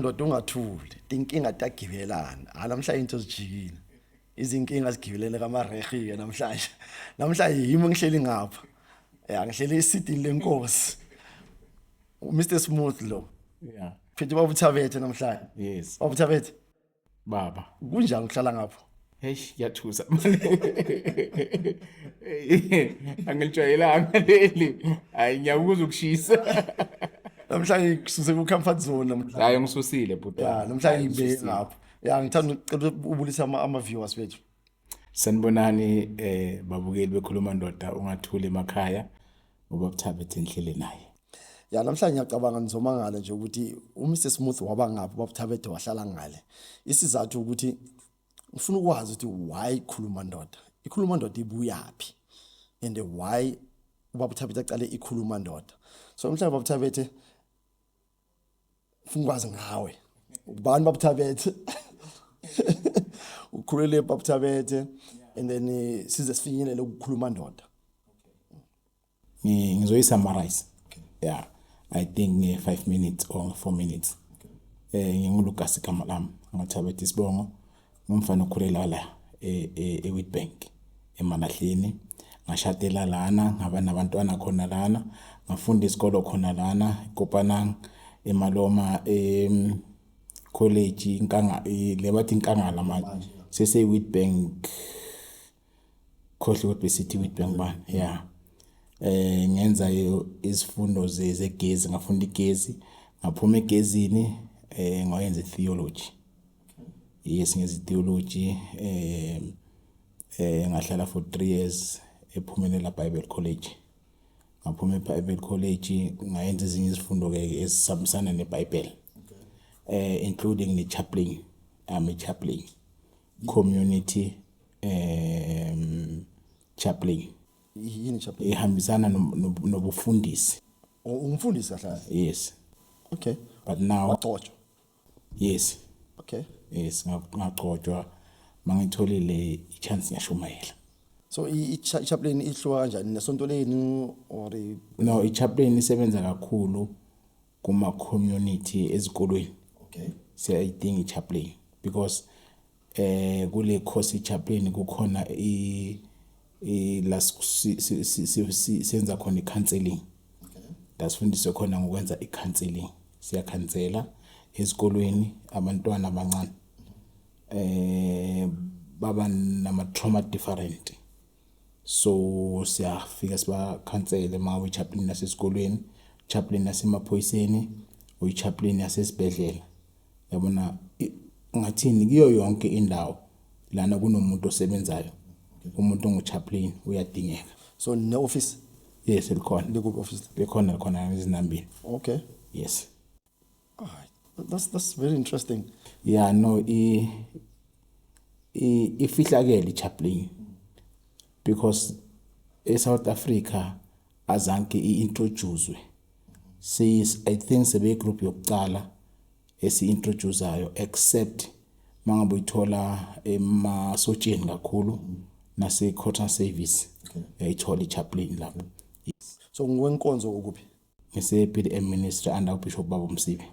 ndoda ungathuli inkinga tagibelana namhlanje into zijikile izinkinga zigibelene kamarehe namhlanje yimi ngihleli ngapha ngihleli esitini lenkosi Mr Smooth lo Yeah. phethe babuthabethe namhlanje Yes. babuthabethe Baba. kunjani ukuhlala ngapho Eish ngiyathusa. Angilitshayelanga leli. Hayi ngiyakuza ukushisa. namhlanje kususe ku comfort zone namhlanje Hayi ngisusile bhuta. namhlanje ibe ngapho ngithanda ucela ubulisa ama viewers bethu Sanibonani babukeli bekhuluma ndoda ungathuli emakhaya ngoba buthabethe enhlele naye. namhlanje ngiyacabanga nizomangala nje ukuthi uMr Smooth waba ngapha babuthabethe wahlala ngale isizathu ukuthi ngifuna ukwazi ukuthi why ikhuluma ndoda ibuyapi and why babuthabethe aqale ikhuluma ndoda so mhlawumbe babuthabethe ufuna ukwazi ngawe ubani babuthabethe ukhulele babuthabethe and then size sifinyelele ukukhuluma ndoda Ngizoyisummarize. Yeah. I think 5 minutes or 4 minutes. Ngingulukas igama lami ngathabethe isibongo ngumfana okhulela la eWitbank eMalahleni ngashadela lana ngaba nabantwana khona lana ngafunda isikolo khona lana eKopanang eMaloma college inkanga lebathi inkangala manje sese Witbank khohle City Witbank ban yeah ngenza izifundo zegezi ngafunda igezi ngaphuma egezini ngayenza theology yes ngenza theology ngahlala for 3 years ePhumelela Bible College ngaphuma eBible College ngayenza ezinye izifundo ke ezisabisana neBible including the chaplain I'm a chaplain community chaplain yini chaplain ihambisana nobufundisi umfundisi kahle yes okay but now waqotshwa yes okay yes ngaqotshwa mangitholile ichance ngiyashumayela so ichaplain ihluka kanjani nesonto leni or no ichaplain isebenza kakhulu kuma community ezikolweni okay siyayidinga ichaplain because kule course ichaplain kukhona la senza khona icounseling dasifundiswe khona ngokwenza icounseling siyakhansela esikolweni abantwana abancane baba nama trauma different so siyafika siba cancel mawe chaplain nasesikolweni chaplain nasemaphoyiseni uyichaplain yasesibhedlela yabona ngathini kuyo yonke indawo lana kunomuntu osebenzayo umuntu onguchaplain uyadingeka so ne office yes likhona leku office khona izinambini okay yes that's very interesting yeah no ifihlakele ichaplain because eSouth Africa azanke iintroducewe says I think sebe group yokuqala esi-introduceayo except mangabe uyithola emasotsheni kakhulu nase-quarter service yayithola ichaplain lapho so ngwenkonzo ukuphi ngise-PDM ministry under Bishop Baba Msibi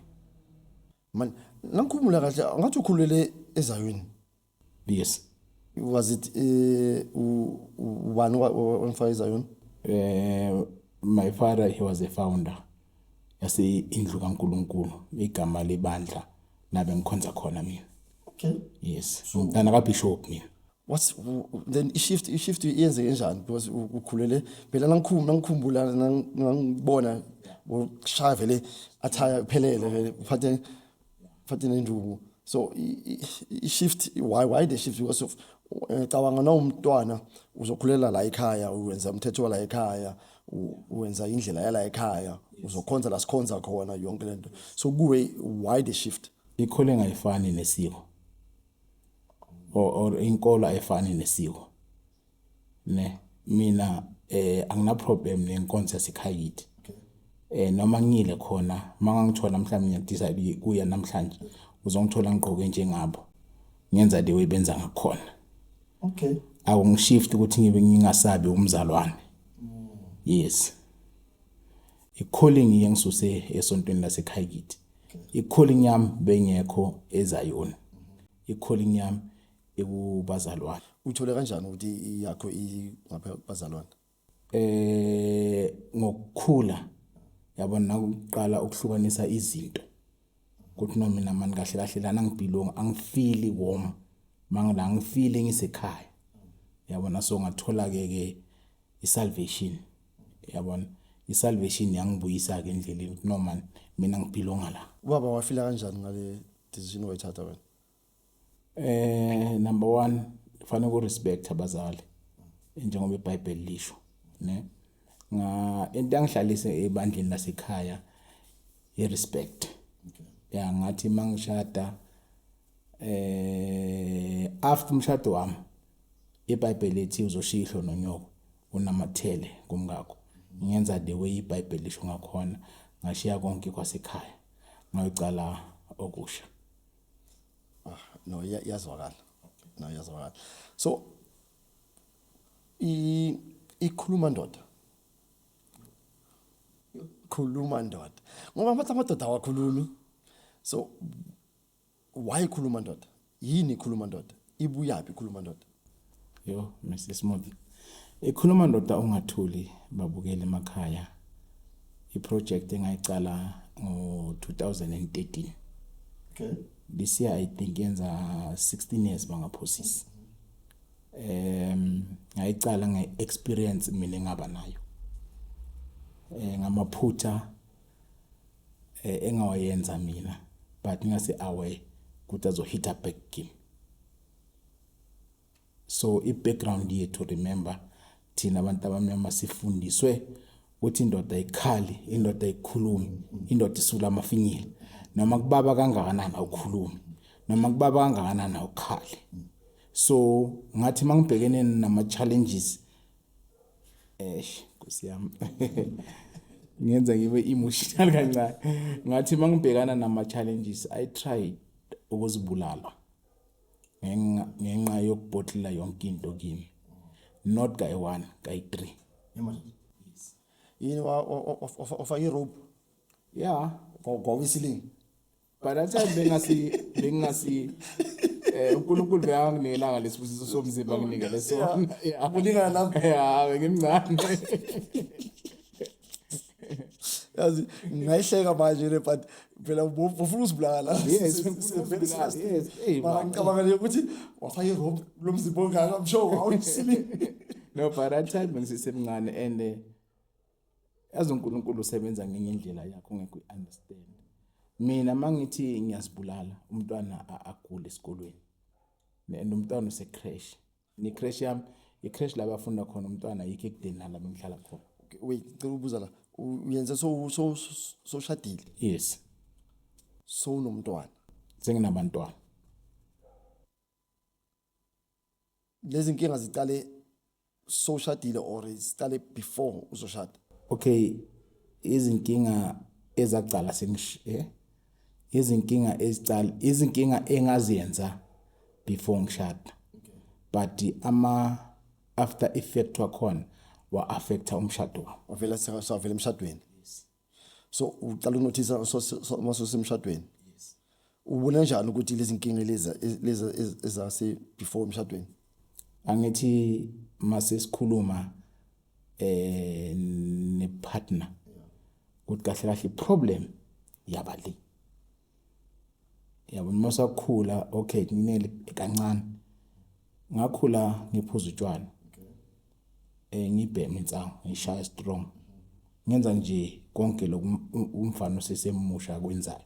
man nangikhumula kahle ngathi ukhulele eZayoni yes was it one on Zion my father he was a founder yase indlu kaNkulunkulu igama lebandla nabe ngikhonza khona mina okay yes umntana kaBishop mina what's then shift yenze kanjani because ukhulele phela ngikhumbula ngibona ushaya vele athaya phelele vele uphathe nenduku so shift why the shift because of cabanga nomntwana uzokhulela la ekhaya uwenza umthetho la ekhaya uwenza indlela yala ekhaya uzokhonza la sikhonza khona yonke lento so kuwe why the shift ikhole ngayifani nesiko or inkolo ayifani nesiko ne mina angina problem nenkonzo yasekhayiti noma ngile khona mangangithola mhlawumbe ngiyadecide kuya namhlanje uzongithola ngigqoke njengabo ngenza the way benza ngakhona okay awungishift ukuthi ngibe ngingasabi umzalwane yes i-calling yengisuse esontweni lasekhayiti I-calling yami bengekho eZion. I-calling yami ekubazalwane. Uthole kanjani ukuthi yakho ngapha bazalwane? Ngokukhula yabona nakuqala ukuhlukanisa izinto. Kuthi noma mina mani kahle lana ngibhilonga angifili warm. Mangala angifili ngisekhaya. Yabona so ngathola ke isalvation. Yabona isalvation yangibuyisa ke endleleni noma mina ngibhilonga la. Ubaba wafila kanjani ngale decision oyithatha wena? Number 1 kufanele ku respect abazali njengoba iBhayibheli lisho ne into angihlalise ebandleni lasekhaya i-respect. Ya ngathi mangishada after umshado wami iBhayibheli ethi uzoshihlo nonyoko unamathele kumngakho. Ngiyenza the way iBhayibheli lisho ngakhona ngashiya konke kwasekhaya ngayicala okusha. No yazwakala. No yazwakala. So ikhuluma ndoda. Khuluma ndoda. Ngoba bathi amadoda awakhulumi. So why khuluma ndoda? Yini khuluma ndoda? Ibuyapi khuluma ndoda? Yo Mr Smooth. Ikhuluma ndoda ungathuli babukele emakhaya. I-project engayicala ngo-2013. Okay. This year I think yenza 16 years bangaphosisi. Ngayicala nge-experience mina engaba nayo. Ngamaphutha engawayenza mina but ngase aware ukuthi azohit back game. So i-background yethu remember thina abantu abamnyama sifundiswe ukuthi indoda ayikhali, indoda ayikhulumi, indoda isula amafinyila. Noma kubaba kangakanani awukhulumi, noma kubaba kangakanani awukhali. So ngathi mangibhekene nama challenges Nkosi yami ngiyenza ngibe emotional kancane. Ngathi mangibhekana nama challenges I try ukuzibulala ngenxa yokubotlela yonke into kimi. Not guy 1 guy 3. Yes. Yini ofake rope? Yeah, Ngowisiling. but that time bengasi uNkulunkulu beyanginelanga lesibusiso somzimba nginikele so yeah Kulingana lapho. yeah ngimncane. Yazi ngayihleka manje but phela ufuna usibulala. Yes, yes. Hey, ngicabanga ukuthi wafake rope lomzimba ongaka msho awusiling. No, but that time bengisemncane and yazi uNkulunkulu usebenza ngenye indlela yakho ongeke understand. Mina mangithi ngiyasibulala umntwana agule esikolweni. Nomntwana usecrash. Ni crash yami, icrash la bafunda khona umntwana yikho ekudeni la bengihlala khona. Wait, ngicela ukubuza la. Uyenze so shadile. Yes. So unomntwana. Senginabantwana. Lezi inkinga ziqale so shadile or ziqale before uzoshada? Okay, izinkinga ezacala izinkinga engaziyenza before ngishada. But after effect wakhona wa affecta umshado wami. Wavela savela emshadweni. So uqala unotice maso semshadweni. Yes. Ubona kanjani ukuthi lezi inkinga leza ezase before emshadweni? Angithi mase sikhuluma ne partner ukuthi kahle problem yabali. Yabona masakhula okay nginele kancane. Ngakhula ngiphuza utshwala. Ngibhema insango, ngishaya strong. Ngenza nje konke umfana osesemusha kwenzayo.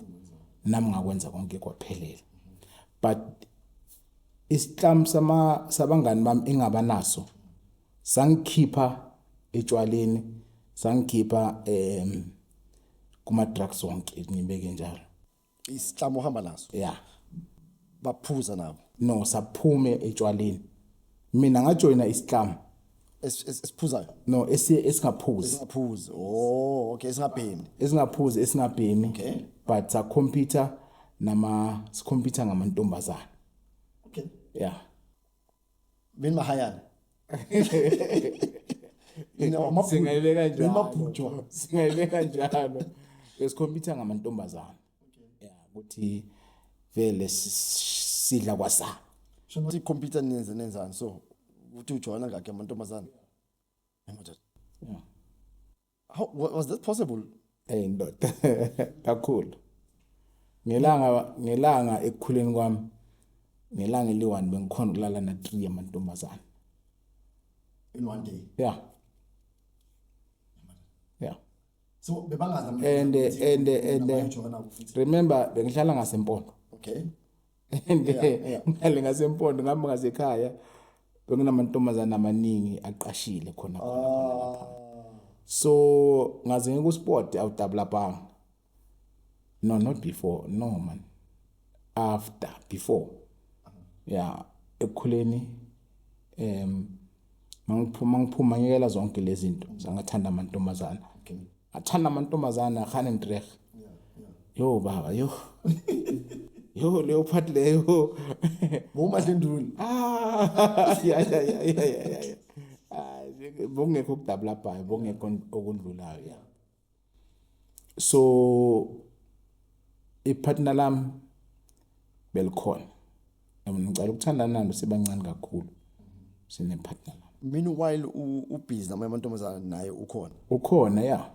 Nami ngakwenza konke kwaphelela. But isihlam sabangani bami engaba naso sangikhipha etshwaleni, sangikhipha kuma drugs wonke ngibeke njalo. Isihlamo uhamba naso. Yeah. Baphuza nabo. No, saphume etshwaleni. Mina ngajoyina isihlam. Esiphuzayo. No, esingaphuzi. Esingaphuzi. Oh, okay, esingabhemi. Esingaphuzi, esingabhemi. Okay. But sa computer sikhompyutha ngamantombazana. Okay. Yeah. Beni mahayana. Singayibeka njalo. Bemabhujwa. Singayibeka njalo. Besikhompyutha ngamantombazana. ukuthi vele sidla kwasa. Shono computer nenzani so uthi ujoyina ngakhe amantombazana. Yeah. How was that possible? Ndoda kakhulu. Ngelanga ekukhuleni kwami ngelanga eli1 bengikhona ukulala na 3 amantombazana. In one day. Yeah. So bebangazi and remember bengihlala ngasempondo. Okay. Ngihlala ngasempondo ngihamba ngasekhaya benginamantombazana amaningi aqashile khona. So ngaze ngeke usport awudevelopanga. No, not before. No man. After, before. Yeah, ekukhuleni mangiphuma ngiyela zonke lezi zinto zangathanda amantombazana. Okay. Athanda amantombazana khane ndreg. Yo baba yo. Yo leyo part leyo. Bomadlenduli. Yeah. Bongekho ukudevelopayo bongekho okundlulayo ya. So ipartner lami belikhona. Ngicela ukuthandana nalo sibancane kakhulu. Sine partner lami. Meanwhile ubusy namantombazana naye ukhona. Ukhona ya.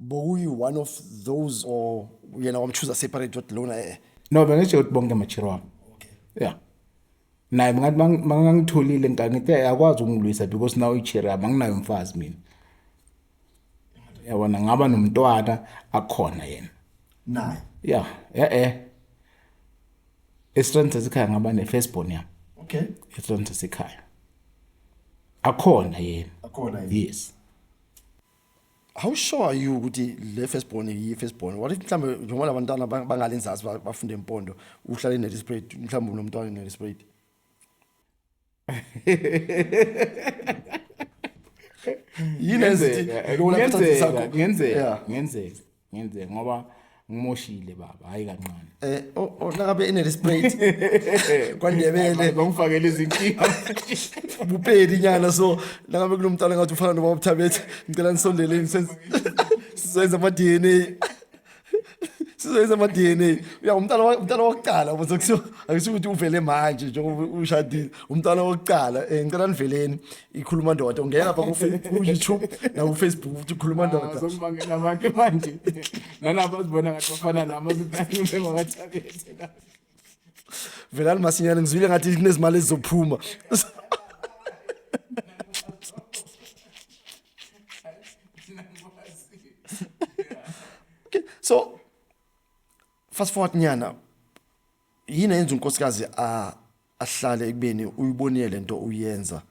Bokuyi one of those or yena wamchoose separate what lona No bengisho ukuthi bonke amachiro wami. Okay. Yeah. Naye ngathi mangangitholile ngithi akwazi ukungilwisa because now ichira anginayo umfazi mina. Yabona ngaba nomntwana akhona yena. Naye. Yeah. Estrand sekhaya ngaba ne firstborn yami. Okay. Estrand sekhaya. Akhona yena. Akhona yena. Yes. How sure are you ukuthi le firstborn yi firstborn? What if mhlambe njengoba labantwana bangalenzazi bafunde empondo uhlala ne disparate mhlambe unomntwana ne disparate? Ngenzeka ngoba ngimoshile baba hayi kancane. Nakabe ine disparate kwandebele bangifakela izinkinga bupeli inyana so nakabe kunomntwana ngathi ufana nobaba uThabethe ngicela nisondeleni sizoyenza ama DNA sizoyenza ama DNA uya umntwana wokuqala ubona kusho akusuthi ukuthi uvele manje njengoba ushadile umntwana wokuqala ngicela niveleni ikhuluma ndoda ungena lapha ku YouTube na ku Facebook uthi ikhuluma ndoda sokubangela abantu manje nalapha sibona ngathi bafana nami azithathe ngakathabethe la velani masinyane ngizwile ngathi kunezimali ezizophuma. Okay, so fast forward nyana yini yenza unkosikazi ahlale ekubeni uyibonile lento uyenza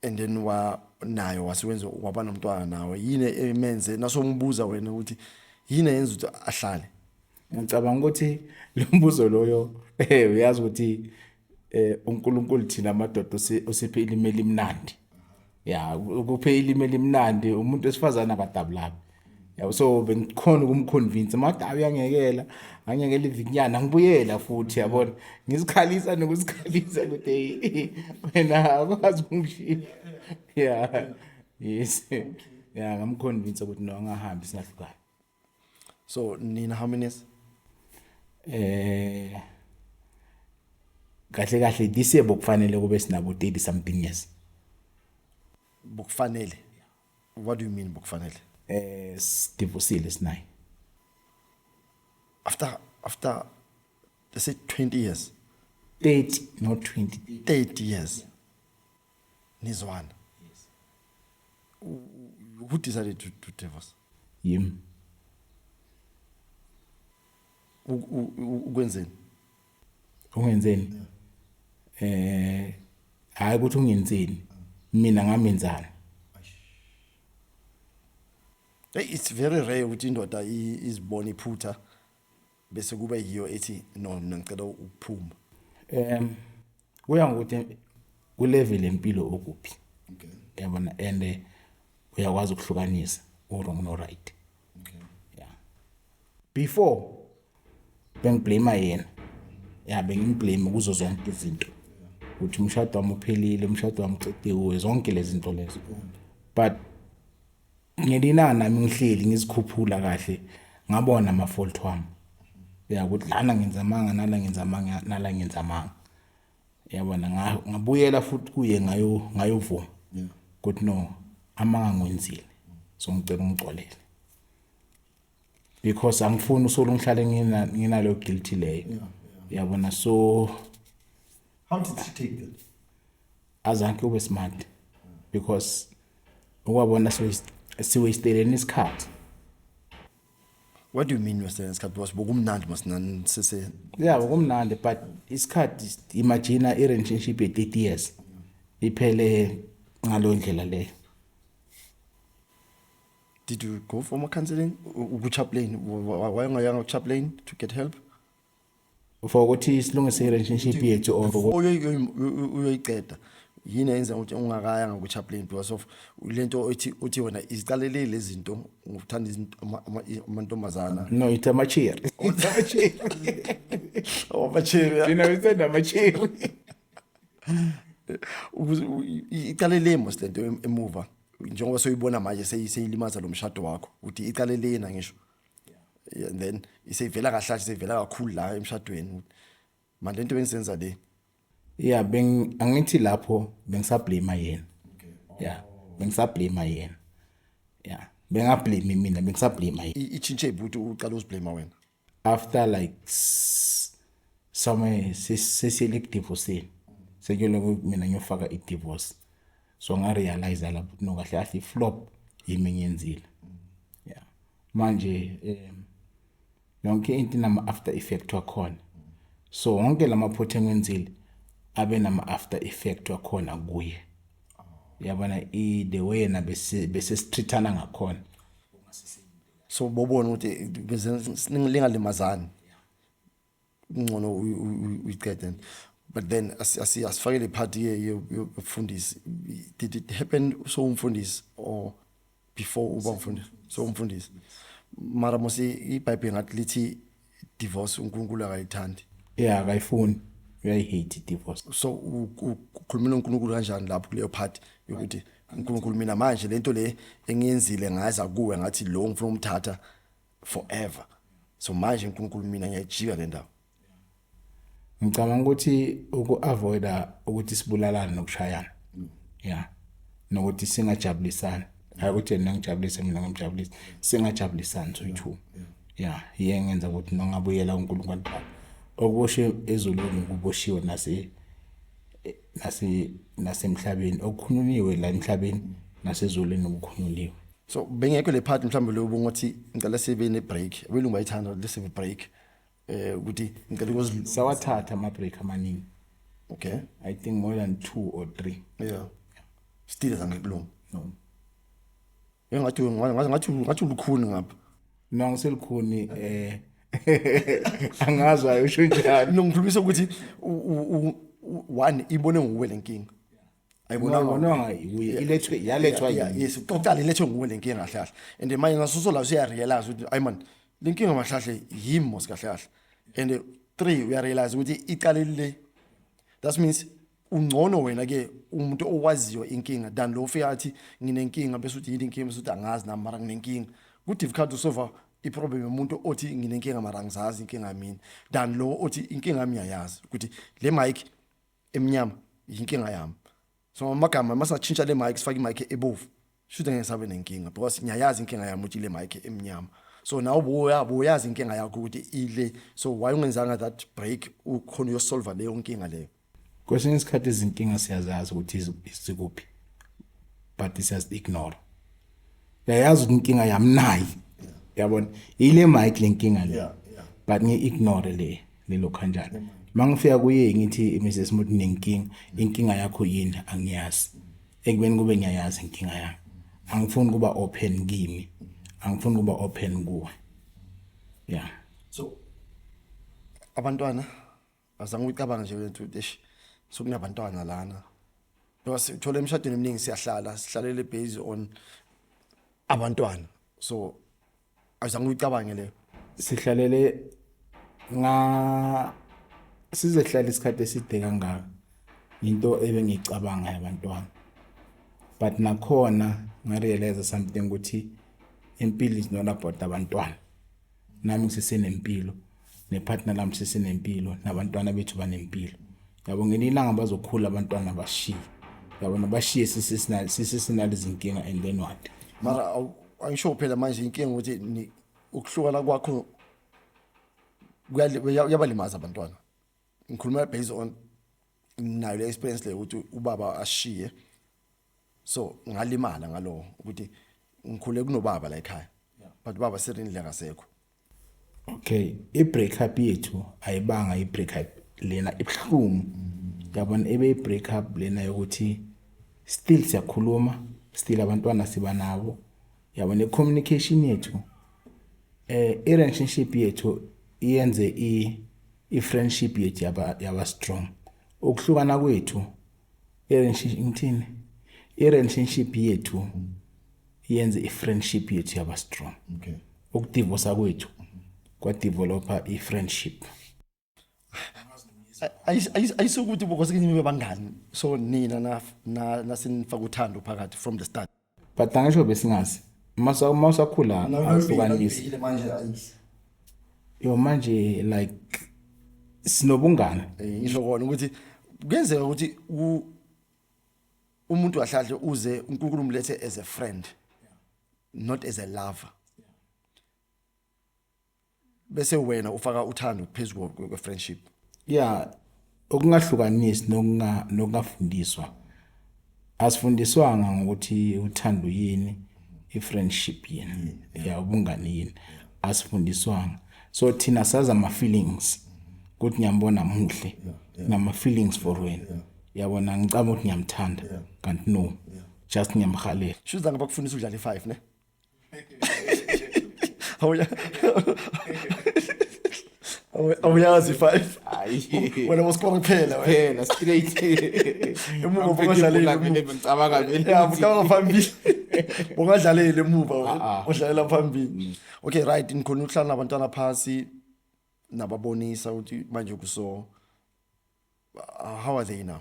and then nayo wasiwenza waba nomntwana nawe yini emenze nasombuza wena ukuthi yini yenza ukuthi ahlale. Ngicabanga ukuthi lo mbuzo loyo uyazi ukuthi uNkulunkulu thina amadoda usiphe ilimi elimnandi. Yeah, ukuphe ilimi elimnandi umuntu esifazana akadabulabi. Yeah, so bengikhona ukumconvince manje uyangekela angekela ivinyana ngibuyela futhi yabona ngisikhalisa nokusikhalisa ukuthi wena akwazi ukungishiya. Yeah. Yes. Yeah, ngamconvince ukuthi no angahambi singahlukani. So nina how many years? Kahle this year bokufanele kube sinabo 30 something years. Bokufanele. What do you mean bokufanele? Divorcile sinayi. After let's say 20 years. 30 not 20. 30 years. Nizwana. Yes. Who decided to divorce? Him. Ukwenzeni? Ungenzeni? Hayi ukuthi ungenzeni. Mina ngamenzana. It's very rare ukuthi indoda izibona iphutha bese kube yiyo ethi no ngicela ukuphuma. Kuya ngokuthi ku level empilo okuphi. Okay. Yabona and uyakwazi ukuhlukanisa wrong no right. Okay. Yeah. Before bengiblame yena. Yeah, bengimblame kuzo zonke izinto. Uthi umshado wami uphelile, umshado wami uqediwe, zonke lezi zinto lezo. But ngiyelina nami ngihleli ngizikhuphula kahle ngabona ama fault wami ya ukuthi lana ngenzamanga nala ngenzamanga yabona ngabuyela futhi kuye ngayovuma ukuthi no amanga ngwenzile so ngicela ungixolele because angifuni usolo ngihlale nginalo guilty leyo yabona so how did she take that azange ube smart because ukwabona siwasteleni isikhathi. What do you mean wasteleni isikhathi because bokumnandi masinani sese yeah bokumnandi but isikhathi imagine a relationship ye 30 years iphele ngalo ndlela leyo. Did you go for more counseling? Chaplain? Why are you chaplain to get help? For what is long as a relationship yethu or uyoyiqeda yini yenza ukuthi ungakayanga ku chaplain because of lento uthi wena iziqalelele lezi zinto ukuthanda amantombazana. No, it's a mature. It's a mature. Oh, mature. You know, it's a mature. Iqalelele mos lento emuva. Njengoba soyibona manje seyilimaza lo mshado wakho uthi iqalelena ngisho and then isevela kahle isevela kakhulu la emshadweni manje lento bengisenza le yeah angithi lapho bengisablame yena yeah bengisablame yena yeah bengablame mina bengisablame yena ichinche ibuthi uqala uziblame wena after like some selective sin sekuyelo mina ngiyofaka I divorce so ngarealize lapho no kahle athi flop yimi ngiyenzile yeah manje yonke into nama after effect wakhona so wonke lamaphutha engenzile abe nama after effect wakhona kuye yabona the way na bese streetana ngakhona so bobona ukuthi lingalimazani ngcono uyiqede. But then asifakele part yofundisi did it happen so umfundisi or before uba umfundisi so umfundisi mara mose iBhayibheli ngathi lithi divorce uNkulunkulu akayithandi yeah akayifuni I hate divorce so ukhulumela uNkulunkulu kanjani lapho kuleyo part yokuthi uNkulunkulu mina manje lento le engiyenzile ngaza kuwe ngathi lo ngifuna umthatha forever so manje uNkulunkulu mina ngiyajika le ndawo. Ngicabanga ukuthi uku-avoida ukuthi sibulalane nokushayana yeah nokuthi singajabulisani hayi ukuthi mina ngijabulise mina ngimjabulise singajabulisani soyi2 yeah yengenza ukuthi nongabuyela uNkulunkulu okuboshe ezulwini kuboshiwe nasemhlabeni okukhulunywe la emhlabeni nasezulwini ukukhunyuliwe so bengekho le part mhlawumbe lo ubungothi ngicela sibe ne break abelungu bayithanda lesibe break ukuthi ngicela ukuzilisa sawathatha ama break amaningi okay I think more than 2 or 3 yeah still zangekulungu no ngathi ulukhuni ngapha no ngiselikhuni angazwa usho njalo ngikhulumisa ukuthi one ibone nguwe lenkinga ayibonanga ilethwe yalethwa yes uqala ilethwe nguwe lenkinga kahle kahle and manje ngasuso la uya realize ukuthi ay man lenkinga mahlahle yimo sikahle kahle and 3 uya realize ukuthi iqalile that means ungcono wena ke umuntu owaziyo inkinga than lo ufika athi nginenkinga bese uthi yini inkinga bese uthi angazi nami mara nginenkinga ku difficult to solve iproblem yomuntu othi nginenkinga mara ngizazi inkinga yami than lo othi inkinga yami yayazi ukuthi le mic emnyama inkinga yami so amagama masatshintsha le mic sifaka imic ebovu should ngisabe nenkinga because ngiyayazi inkinga yami ukuthi le mic emnyama so now boyazi inkinga yakho ukuthi ile so why ungenzanga that break ukhona yo solve leyo inkinga leyo. Kwesinye isikhathi izinkinga siyazazi ukuthi izikuphi but siyazi-ignore yayazi ukuthi inkinga yami nayi yabona ile mic lenkinga le but ngi-ignore lelo kanjani mangifika kuye ngithi Mrs Smith inkinga yakho yini angiyazi ekubeni kube ngiyayazi inkinga yami angifuni kuba open kimi angifuni kuba open kuwe yeah so abantwana azange ucabanga nje lento deshi so kunabantwana lana because uthola emshadweni eminingi sihlalele based on abantwana so azange ucabange leyo sihlalele sizehlala isikhathi eside kangaka into ebengicabanga yabantwana but nakhona ngarealize something ukuthi impilo is not about abantwana nami ngisesenempilo nepartner lami sesenempilo nabantwana bethu banempilo yabo ngelinye ilanga bazokhula abantwana bashiye yabona bashiye sisesinale izinkinga and then what mara angisho phela manje inkinga ukuthi ukuhlukana kwakho kuyabalimaza abantwana ngikhuluma based on nayo le experience le ukuthi ubaba ashiye so ngalimala ngalo ukuthi ngikhule kunobaba la ekhaya but baba serendle akasekho. Okay, i-breakup yethu ayibanga i-breakup lena ibhlungu yabona i-breakup lena yokuthi still siyakhuluma still abantwana siba nabo yabona i-communication yethu i-relationship yethu iyenze i-friendship yethu yaba strong ukuhlukana kwethu i-relationship yethu iyenze i-friendship yethu yaba strong. Okay, ukudivorce kwethu kwadevelopa i-friendship. ayisukuthi because kimi bebangani so nina nasinifaka uthando phakathi from the start But angisho besingazi mawusakhula awuhlukanisi yo manje like sinobungani ngisho kona ukuthi kuyenzeka ukuthi umuntu ahlahle uze uNkulunkulu umlethe as a friend not as a lover bese wena ufaka uthando phezulu kwe friendship. yeah okungahlukanisi nokungafundiswa asifundiswanga ngokuthi uthando yini i-friendship yini ya ubungani yini asifundiswanga so thina saza ama feelings ukuthi ngiyambona muhle nama feelings for wena yabona ngicaba ukuthi ngiyamthanda kanti no just ngiyamhalela Shuza ngabakufundisa udlala i5 ne awuyazi i5 wena uskora kuphela straight emuva ungadlalela ngicabanga vele yeah mntwana phambili ungadlalela emuva udlalela phambili. Okay right ngikhona ukuhlala nabantwana phasi nababonisa ukuthi manje kuso how are they now?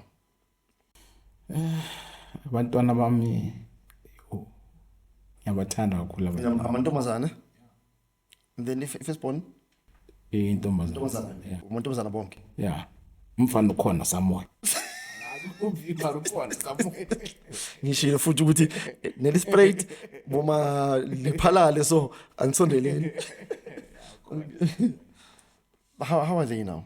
abantwana bami ngiyabathanda kakhulu amantombazane and then firstborn intombazana amantombazana bonke yeah umfana ukhona samoya ngishilo futhi ukuthi neli sprayed boma liphalale so anisondeleni. How are they now?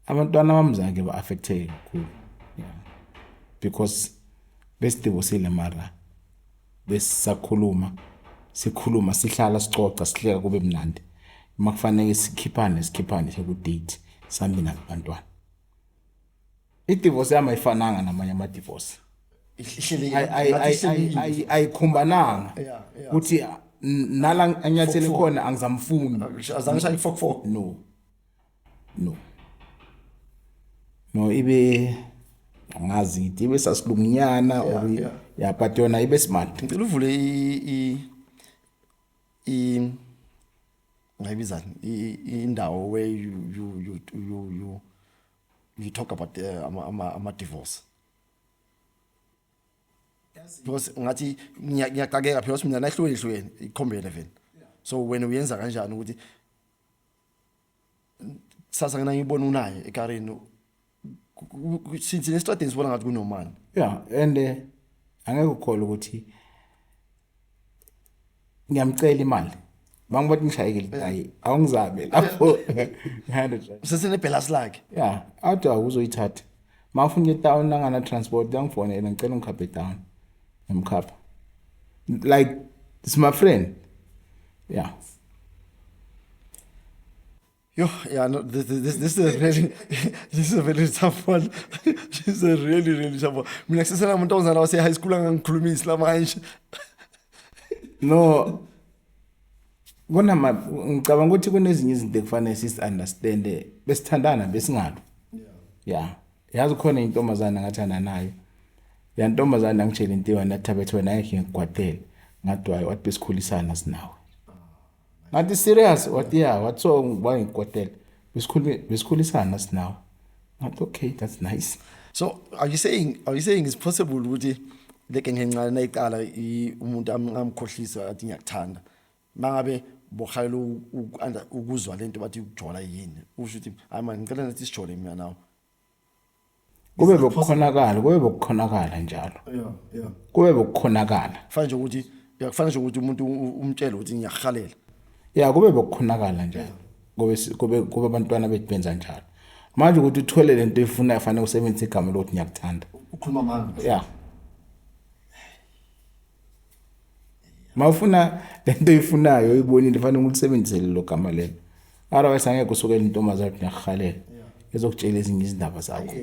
abantwana bamzange ba affected kakhulu yeah because besidivosile mara besisakhuluma sikhuluma sihlala sicoca sihleka kube mnandi makufanele sikhiphane ku date sambi nabantwana. I-divorce yami ayifananga namanye ama divorce ayikhumbananga ukuthi nala anyathele khona angizamfuna azange shayi fok no ibe angazi ibe sasilunginyana or ya but yona ibe smart. ngicela uvule ngayibiza indawo where you talk about ama divorce because ngathi ngiyaqakeka because mina nahlweni ikhombele vele so wena uyenza kanjani ukuthi sasa ngina ngibona unaye ekareni since nesitradeni sibona ngathi kunomani yeah and angeke ukholwe ukuthi ngiyamcela imali bangibathi ngishayekile hayi awungizabe lapho sesene balance lakhe yeah athi awuzoyithatha mafuna etown nangana transport yangifonela ngicela ngikhaphe down emkhapha like it's my friend yeah yo yeah no this is really this is a very tough one. This is a really tough one. Mina sesena umuntu ozana wase high school angangikhulumisi la manje no bona ngicabanga ukuthi kunezinye izinto ekufanele sis-understand besithandana besingalo yeah yazi khona intombazana ngathanda nayo ya ntombazana ngitshela into wena thabethe wena ayekhe ngigwadele ngadwayo wathi besikhulisana sinawe ngathi serious wathi yeah watso ngibangigwadele besikhulisana sinawe ngathi okay that's nice. So are you saying it's possible ukuthi leke ngencane nayiqala umuntu amkhohlisa athi ngiyakuthanda mangabe bokhayela ukuzwa lento bathi ukujola yini usho ukuthi hayi man ngicela nathi sijole mina nawe kube bokukhonakala njalo kube bokukhonakala kufana nje ukuthi umuntu umtshele ukuthi ngiyahalela kube bokukhonakala njalo kube abantwana bethu benza njalo manje ukuthi uthole lento efuna afanele usebenzise igama lokuthi ngiyakuthanda ukhuluma manje mawufuna lento ifunayo uyibonile fanele ulisebenzisele lo gama lelo otherwise angeke usukele intombazana ukuthi ngiyahalela ezokutshela ezinye izindaba zakho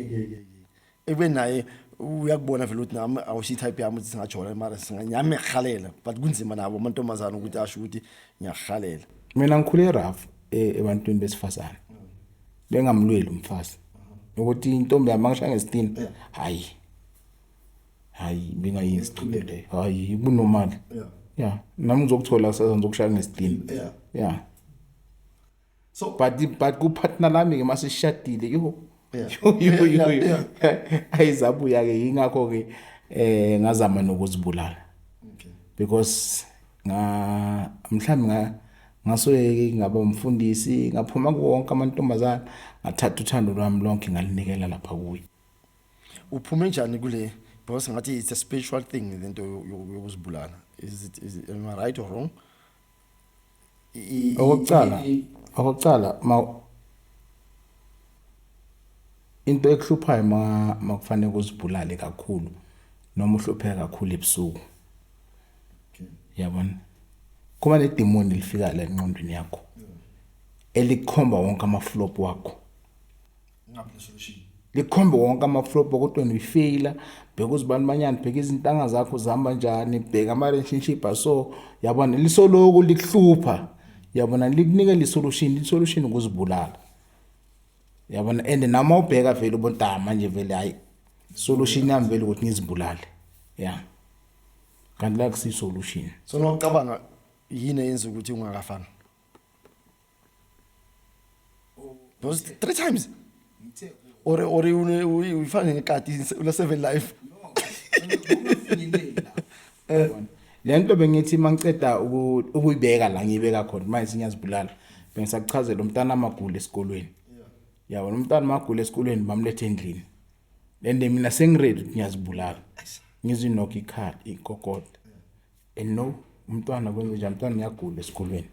ebe naye uyakubona vele ukuthi nami awushi type yami ukuthi singajola mara singanyame ehalela but kunzima nabo amantombazana ukuthi asho ukuthi ngiyahalela mina ngikhule rough ebantwini besifazana bengamlweli umfazi ukuthi intombi yami angishaya ngesitini hayi bengayisicile leyo hayi ibunormal nami ngizokuthola kusasa ngizokushaya ngesitini so but kupartner lami ke mase shadile yo ayizabuya ke ingakho ke ngazama nokuzibulala because mhlawumbe ngasoyeke ngaba umfundisi ngaphuma kuwonke amantombazana ngathatha uthando lwami lonke ngalinikela lapha kuye uphume njani kule because ngathi it's a spiritual thing lento yokuzibulala is am I right or wrong okokucala into ekuhluphayo makufanele ukuzibulale kakhulu noma uhlupheka kakhulu ebusuku yabona kuba nedemoni lifika la engqondweni yakho elikhomba wonke amaflop wakho likhomba wonke amaflop kodwa nifaila bheka uzibani banyana bheka izintanga zakho zihamba njani bheka ama relationship so yabona lisoloko likuhlupha yabona likunika isolution ukuzibulala yabona and nama ubheka vele ubonta manje vele hayi solution yami vele ukuthi ngizibulale kanti la kusi solution so nokucabanga yini yenza ukuthi ungakafani those 3 times or ufane ngekati ula 7 life lento bengithi mangiceda ukuyibeka la ngiyibeka khona manje singiyazibulala bengisakuchazela umntana amagula esikolweni yabona umntana amagula esikolweni bamlethe endlini lende mina sengiready ukuthi ngiyazibulala ngizinokha ikhali ikokoda and no umntwana kwenze njani umntwana uyagula esikolweni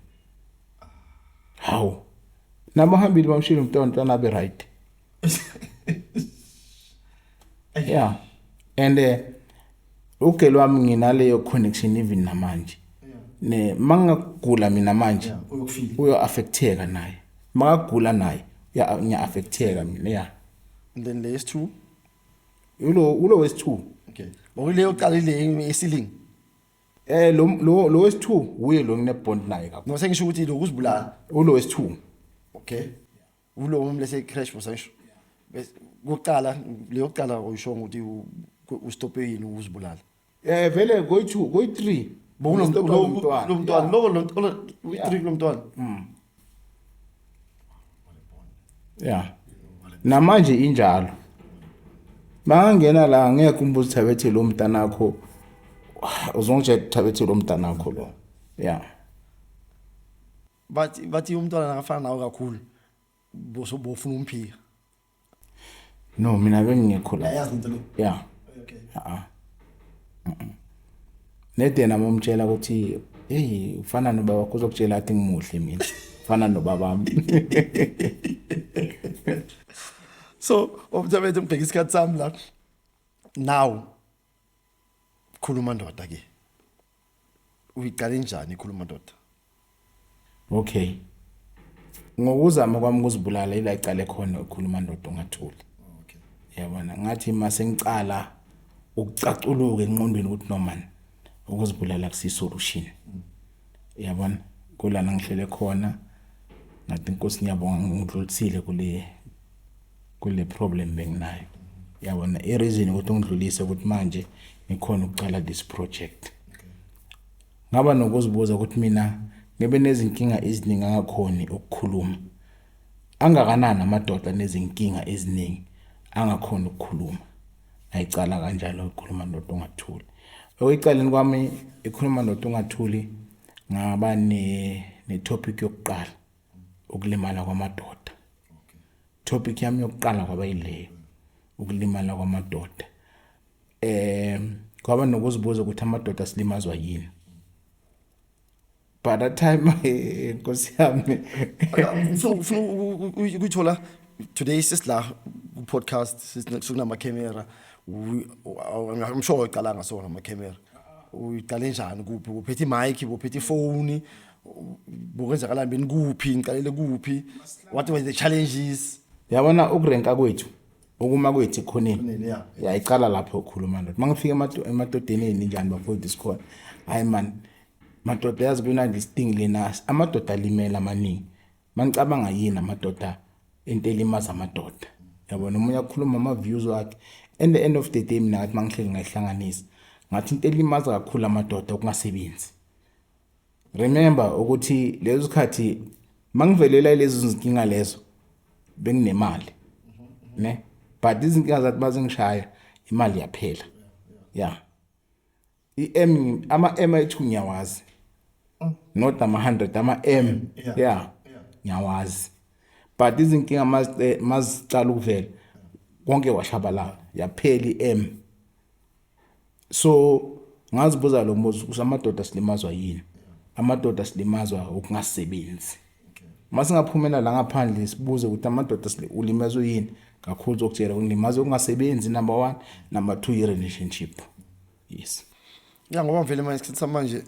hawo nabahambile bamshilo umntwana abe right and ugelo wami nginaleyo connection even namanje ne mangagula mina manje uyo affecteka naye mangagula naye nya affecteka mina and then there's 2 ulo wes 2 okay ngokuleyo qala ile ceiling lo wes 2 uye lo ngine bond naye kakhulu no sengisho ukuthi lo kuzibulala ulo wes 2 okay ulo umlese crash bosayisho bese kuqala leyo qala uyisho ukuthi ustop yini ukuzibulala vele go 2 go 3 bomntwana lo 3 lomntwana namanje injalo bangena la ngeke umbuzo thabethe lo mntanakho uzongije thabethe lo mntanakho lo bathi umntwana akafana nawe kakhulu bofuna umphika no mina bengingekho la yazi into lo okay nedena momtshela ukuthi hey ufana nobaba wakho uzokutshela athi ngimuhle mina ufana nobaba wami so umthabethe ngibheka isikhathi sami la now khuluma ndoda ke uyiqale njani ikhuluma ndoda okay ngokuzama kwami ukuzibulala ila icale khona ukukhuluma ndoda ungathuli okay yabona ngathi mase ngicala ukucaculuka engqondweni ukuthi no man ukuzibulala kusi solution yabona kulana ngihlele khona ngathi inkosi ngiyabonga ngidlulisile kule problem benginayo yabona i-reason ukuthi ngidlulise ukuthi manje ngikhona ukucala this project ngaba nokuzibuza ukuthi mina ngibe nezinkinga eziningi angakhoni ukukhuluma angakanani amadoda nezinkinga eziningi angakhoni ukukhuluma ayicala kanjalo ukukhuluma ndoda ongathuli Oyiqaleni kwami ikhuluma nomuntu ungathuli ngaba ne topic yokuqala ukulimala kwamadoda. Topic yami yokuqala kwaba yileyo ukulimala kwamadoda. Kwaba nokuzibuza ukuthi amadoda silimazwa yini. By that time Nkosi yami Ufuna ukuthola today sisla podcast sikunama camera. I'm sure uqala ngasona ama camera. Uyiqale njani kuphi? Uphethe mic, uphethe phone, bukwenzakalani beni kuphi, ngiqalele kuphi? What were the challenges? yabona ukurenka kwethu ukuma kwethu ekhoneni Yeah. yayicala lapho ukukhuluma ndoda mangifika emadodeneni njani bafowethu isikhona hayi man madoda yazi kuna this thing lena amadoda alimela amaningi manicabanga yini amadoda into elimaza amadoda yabona umunye ukukhuluma ama views wakhe and the end of the day mina ngathi mangihleli ngayihlanganisa ngathi into elimaza kakhulu amadoda ukungasebenzi. Remember ukuthi lezo sikhathi mangivelela lezo zinkinga lezo benginemali ne but izinkinga zathi bazingishaya imali yaphela yeah ama M ngiyawazi not ama 100 ama M yeah ngiyawazi but izinkinga mazicala ukuvela konke washabalala yaphela iM. So ngazibuza lo mbuzo ukuthi amadoda silimazwa yini. Amadoda silimazwa ukungasebenzi. Masingaphumela la ngaphandle sibuze ukuthi amadoda ulimazwe yini kakhulu zokutshela ulimazwe ukungasebenzi number 1 number 2 i relationship. Yes. Yeah, ngoba vele manje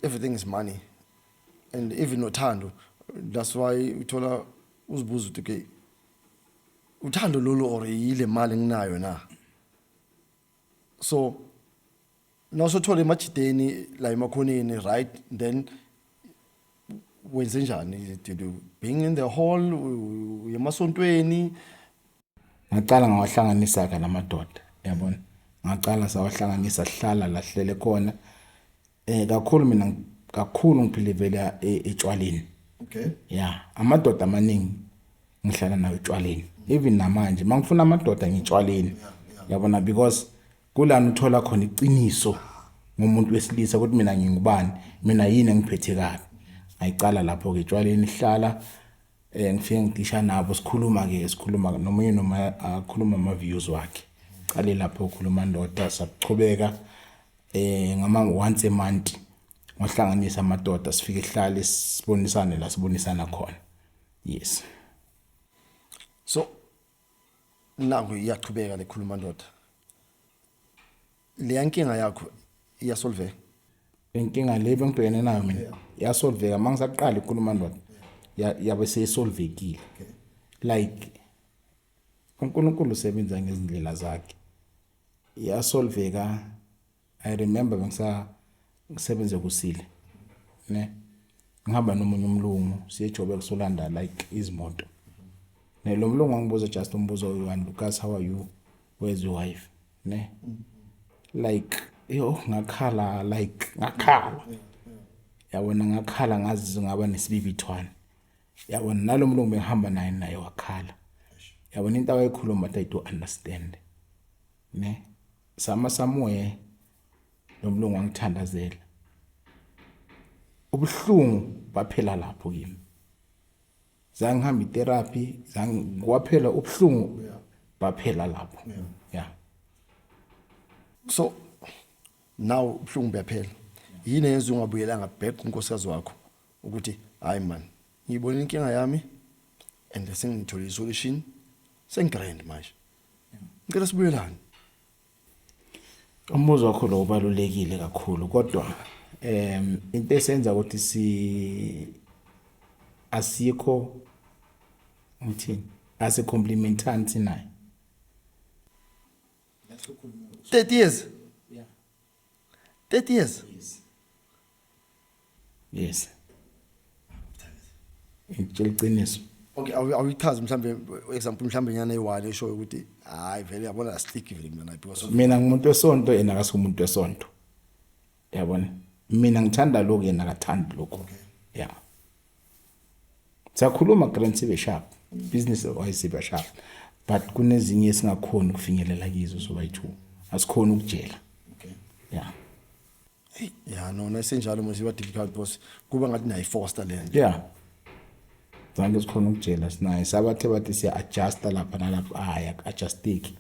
everything is money and even nothando. That's why uthola uzibuza ukuthi okay uthando lolo or yile mali nginayo na. So nawusothola emajideni la emakhoneni right then wenze njani? Did you being in the hall yemasontweni? Ngaqala ngawahlanganisa ka namadoda yabona ngaqala sawahlanganisa sihlala lahlele khona kakhulu mina kakhulu ngibhilivela etshwaleni. Okay. Yeah amadoda amaningi ngihlala nawo etshwaleni even namanje mangifuna amadoda ngitshwaleni yabona because kulana uthola khona iqiniso ngomuntu wesilisa ukuthi mina ngingubani mina yini engiphethe kabi. Ayicala lapho ke etshwaleni hlala ngifike ngisha nabo sikhuluma nomunye noma akhuluma ama views wakhe. Qale lapho ukukhuluma ndoda sakuchubeka ngama once a month ngahlanganisa amadoda sifike sihlale sibonisane la sibonisana khona. Yes. So nangu iyaqhubeka lekhuluma ndoda. Le yankinga yakho iyasolve. Inkinga le bengibhekene nayo mina yasolveka mangisaqala ukukhuluma ndoda yabe seyisolvekile. Like uNkulunkulu usebenza ngezindlela zakhe. Yasolveka. I remember ngisebenze kusile ne ngihamba nomunye umlungu siyejobe kusolanda like izimoto ne lo mlungu ngibuza just umbuzo oyi-1 Lucas how are you where's your wife ne like ngakhala like ngakhala yabona ngakhala ngazi ngaba nesibibithwana yabona nalo mlungu bengihamba naye wakhala yabona into awayikhuluma but I don't understand ne somewhere lo mlungu wangithandazela ubuhlungu baphela lapho kimi zange ngihamba itherapy zange kwaphela ubuhlungu baphela lapho yeah. So now ubuhlungu buyaphela. Yini yenza ungabuyelanga back kunkosikazi wakho ukuthi hayi man ngibona inkinga yami and sengithole isolution sengigrand manje. Ngicela sibuyelane. Umbuzo wakho lo ubalulekile kakhulu kodwa into esenza ukuthi asikho ngithini asicomplimentani naye 30 years. yeah 30 years. yes ngitshela iqiniso. Okay, awuyichaza mhlambe example mhlambe nyana eyiwale esho ukuthi hayi vele yabona astick vele mina because Mina ngumuntu wesonto yena akasumuntu wesonto yabona mina ngithanda lokho yena akathandi lokho yeah sakhuluma grand sibe sharp business wise sibe sharp but kunezinye esingakhona ukufinyelela kizo so bayi2 asikhona ukujela Yeah. Yeah, no, nasenjalo manje iba difficult boss. Kuba ngathi nayi foster land. Yeah. Zange sikhona ukujela sinaye sabathe bathi siya adjusta lapha nalapha adjustiki.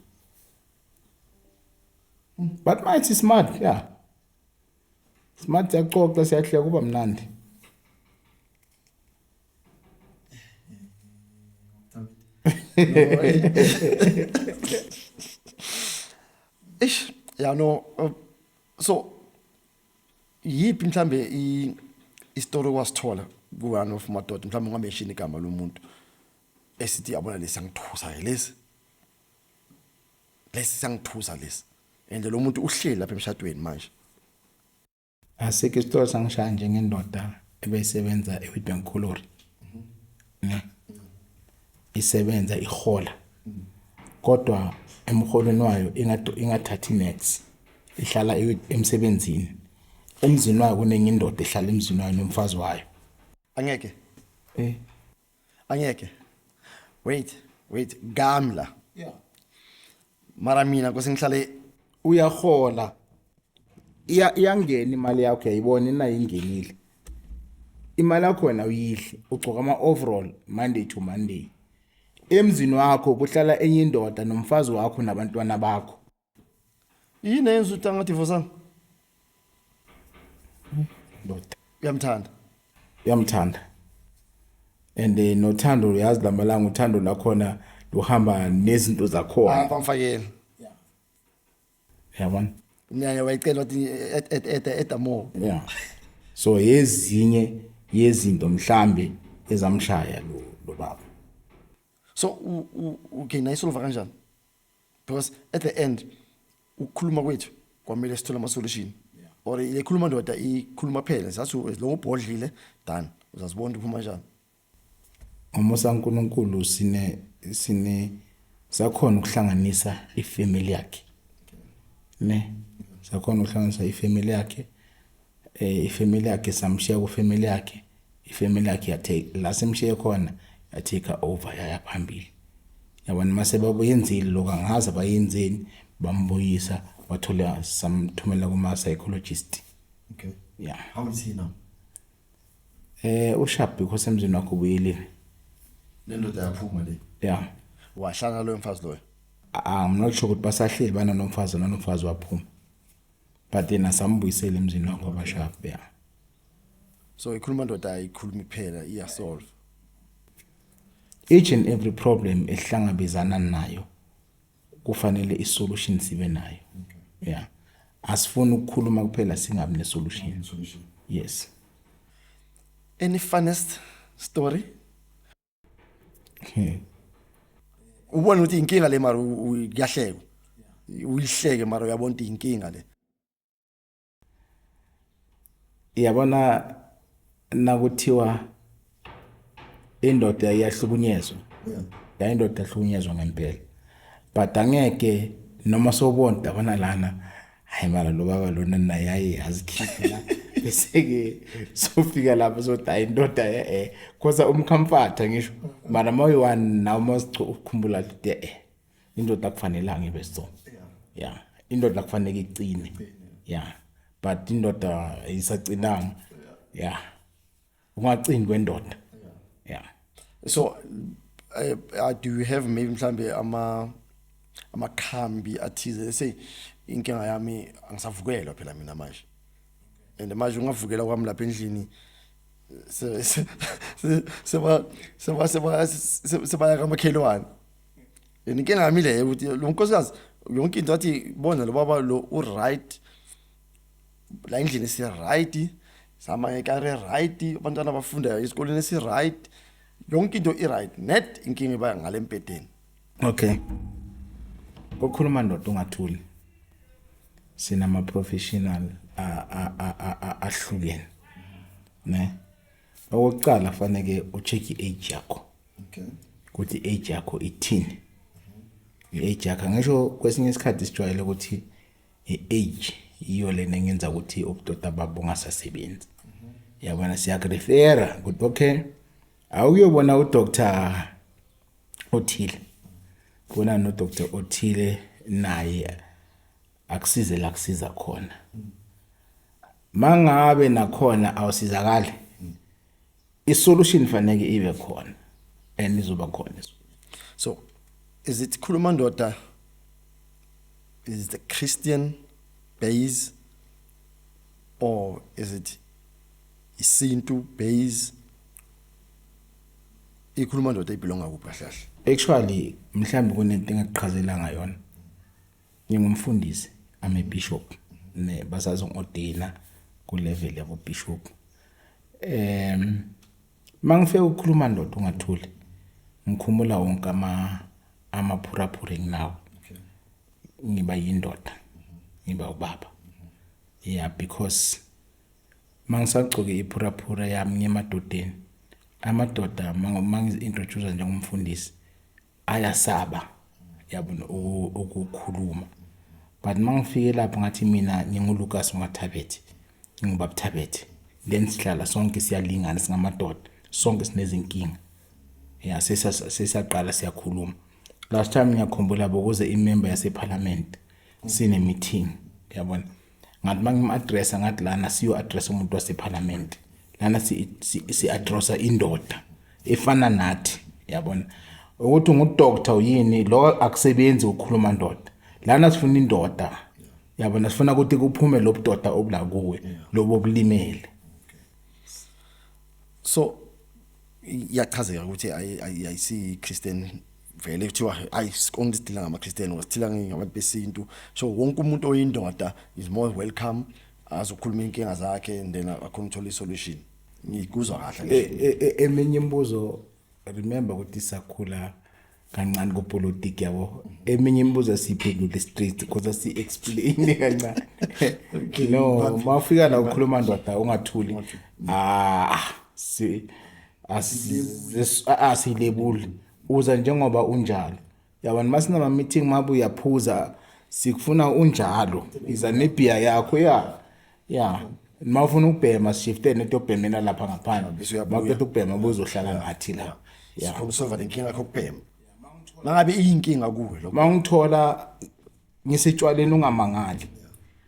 But manje smart, yeah. Smart yacoca siyahleka kuba mnandi. Ish, yeah, no. So yipi mhlambe istory wasithola kuwani of madoda mhlambe ungameshini igama lomuntu esithi yabona lesi sangithusa lesi sangithusa lesi ende lo muntu uhleli lapha emshadweni manje. Asike isitori sangishaya njengendoda ebeyisebenza eWitbank Colliery. Ne. Isebenza ihola. Kodwa emholweni wayo ingathathi next. Ihlala emsebenzini. Emzini wayo kunenye indoda ehlala emzini wayo nomfazi wayo. Angeke. Angeke. Wait, gamla. Yeah. Mara mina kusengihlale Uyahola. Iyangena imali yakho yayibona ina ingenile. Imali yakho wena uyidle, ugcoka ama overall Monday to Monday. Emzini wakho kuhlala enye indoda nomfazi wakho nabantwana bakho. yini yenza ukuthi angadivorce. Ndoda. Uyamthanda. And nothando uyazi lamalanga uthando lakhona luhamba nezinto zakhona. Bamfakela. Yabona? Nyanya wayicela ukuthi etamo. Yeah. So yezinye yezinto mhlambe ezamshaya lo baba. So okay nayisolve kanjani? Because at the end ukukhuluma kwethu kwamele sithola ama solution. Or ikhuluma ndoda ikhuluma phela sathi lo ubhodlile done uzasibona uphuma kanjani. Ngomusa uNkulunkulu sine sakhona ukuhlanganisa ifamily yakhe. Ne? Sakhona ukuhlanganisa ifamily yakhe. Ifamily yakhe samshiya ku family yakhe. Ifamily yakhe yathe la semshiye khona yatake over yaya phambili. Yabona mase babuyenzile lokho angazi bayenzeni bambuyisa wathola samthumela kuma psychologist. Okay. Yeah. How is he now? Usharp because emzini wakho ubuyile. Nendoda yaphuma le. Yeah. Wahlala lo mfazi loyo. I'm not sure ukuthi basahleli bana nomfazi waphuma. But yena sambuyisela emzini wakho abasharp, yeah. So ikhuluma ndoda ayikhulumi phela iyasolve. Each and every problem ehlangabezana nayo kufanele isolution sibe nayo. Okay. Yeah. Asifuni ukukhuluma kuphela singabi nesolution. Yes. Any funniest story? Okay. Ubona ukuthi inkinga le mara uyahleka. Uyihleke mara uyabona ukuthi inkinga le. Yabona nakuthiwa indoda iyahlukunyezwa. Yeah. Indoda ihlukunyezwa ngempela. But angeke noma sobona dabana lana hayi mara lo baba lona naye yazikhipha bese ke sofika lapho sothi indoda khoza umcomforta ngisho mara moyiwani nawo mosukhumbula ukuthi indoda kufanelanga ibe so. Yeah. Indoda kufanele icine. Yeah. But indoda isacinanga. Yeah. Ungacini kwendoda. Yeah. So do you have maybe mhlambe amakhambi athize let's say inkinga yami angisavukelwa phela mina manje. And manje ungavukela kwami lapha endlini seba kamakhelwane. Inkinga yami le ukuthi lo nkosikazi yonke into athi bona lo baba lo right la endlini esi right sama ekare right abantwana abafunda esikoleni esi right yonke into i right net inkinga iba ngale mpedeni. Okay. Ukukhuluma ndoda ungathuli. Sinama professional ahlukene. Ne? Okokuqala fanele ucheck i-age yakho. Okay. Ukuthi i-age yakho ithini. I-age yakho ngisho kwesinye isikhathi sijwayele ukuthi i-age iyo lena engenza ukuthi ubudoda babo ungasasebenzi. Yabona siyakurefera ukuthi okay awuyobona uDr. Othile. Bona no Dr. Othile naye akusize la kusiza khona mangabe nakhona awusizakala isolution fanele ibe khona and izoba khona. So is it Khuluma Ndoda, is it the Christian base or is it isintu base? Ikhuluma Ndoda ibelonga kuphi kahle? Actually mhlambi kunento engiqhazela ngayona. Ngingumfundisi, I'm a bishop ne basazongordina ku level yabo bishop. Mangifike ukukhuluma Ndoda ungathuli. Ngikhumula wonke amaphuraphura nginawo. Ngiba yindoda. Ngiba ubaba. Yeah, because mangisagcoke iphuraphura yami ngemadodeni. Amadoda mangi-introduce njengomfundisi ayasaba yabona ukukhuluma. But mangifike lapho ngathi mina nginguLucas Mathabethe. Ngibaba Thabethe. Then sihlala sonke siyalingana singamadoda. Sonke sinezinkinga. Yeah, sesaqala siyakhuluma. Last time ngiyakhumbula bokuze imember yase parliament sine meeting yabona. Ngathi mangim-addressa ngathi lana siyo address umuntu wase parliament. Lana si addressa indoda efana nathi yabona. Ukuthi ngudoctor uyini lo akusebenzi ukukhuluma Ndoda. Lana sifuna indoda. Yabona sifuna ukuthi kuphume lo budoda obula kuwe lobo obulimele. So iyachazeka ukuthi ayisi Christian vele kuthiwa ayisikonke sidila ngama Christian wasithila ngabantu besintu. So wonke umuntu oyindoda is more welcome azokhuluma inkinga zakhe and then akhona uthola isolution. Ngikuzwa kahle. Eminye imibuzo remember ukuthi sakhula kancane ku politics yabo. Eminye imibuzo siphendula straight because si explain kancane. No, mafika la ukukhuluma Ndoda ungathuli. Asilebuli uza njengoba unjalo. Yabona masinama meeting mabu yaphuza sikufuna unjalo. Iza nebia yakho ya. Mawufuna ukubhema shifte neto bhemena lapha ngaphandle. Makuqeda ukubhema buzohlala ngathi la. Yeah. Sokusolve inkinga yakho kubhema. Mangabe iyinkinga kuwe lo. Mangithola ngisetshaleni ungamangali.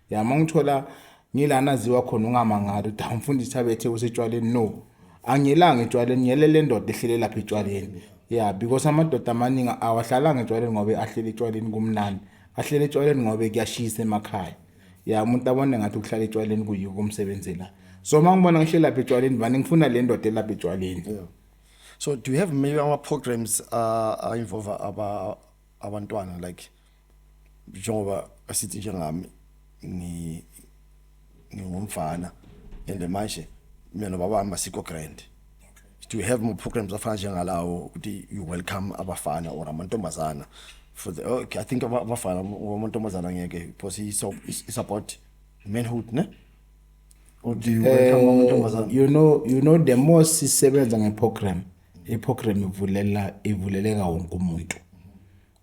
Ya mangithola ngilana ziwa khona ungamangali. Umfundisi Thabethe usetshwaleni no. Angilanga etshwaleni ngiyelele Ndoda ehlele lapha etshwaleni. Yeah, because amadoda amaningi awahlalanga etshwaleni ngoba ahlele etshwaleni kumnandi. Ahlele etshwaleni ngoba kuyashisa emakhaya. Yeah, umuntu abone ngathi ukuhlala etshwaleni kuyiyo kumsebenzela. So mangibona ngihlele lapha etshwaleni bani ngifuna le Ndoda lapha etshwaleni. Yeah. So do you have maybe our programs involve abantwana like njengoba asithi njengami ngumfana and manje mina nobaba wami asiko grand. Do you have more programs afana njengalawo ukuthi you welcome abafana or amantombazana for the okay I think abafana amantombazana ngeke because he support manhood ne? Or do you welcome amantombazana? You know the most sisebenza ngeprogram. Iprogram ivuleleka wonke umuntu.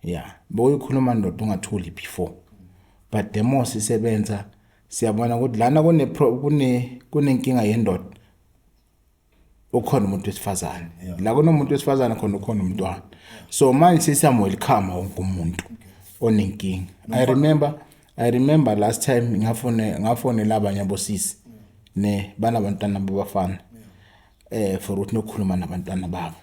Yeah, boyikhuluma Ndoda ungathuli before. But the more sisebenza siyabona ukuthi lana kunenkinga yendoda. Ukhona umuntu wesifazane. La kunomuntu wesifazane khona ukhona umntwana. So manje sisiyamwelcome wonke umuntu onenkinga. I remember last time ngafone labanye abosisi ne banabantwana babafana. For ukuthi nokukhuluma nabantwana babo.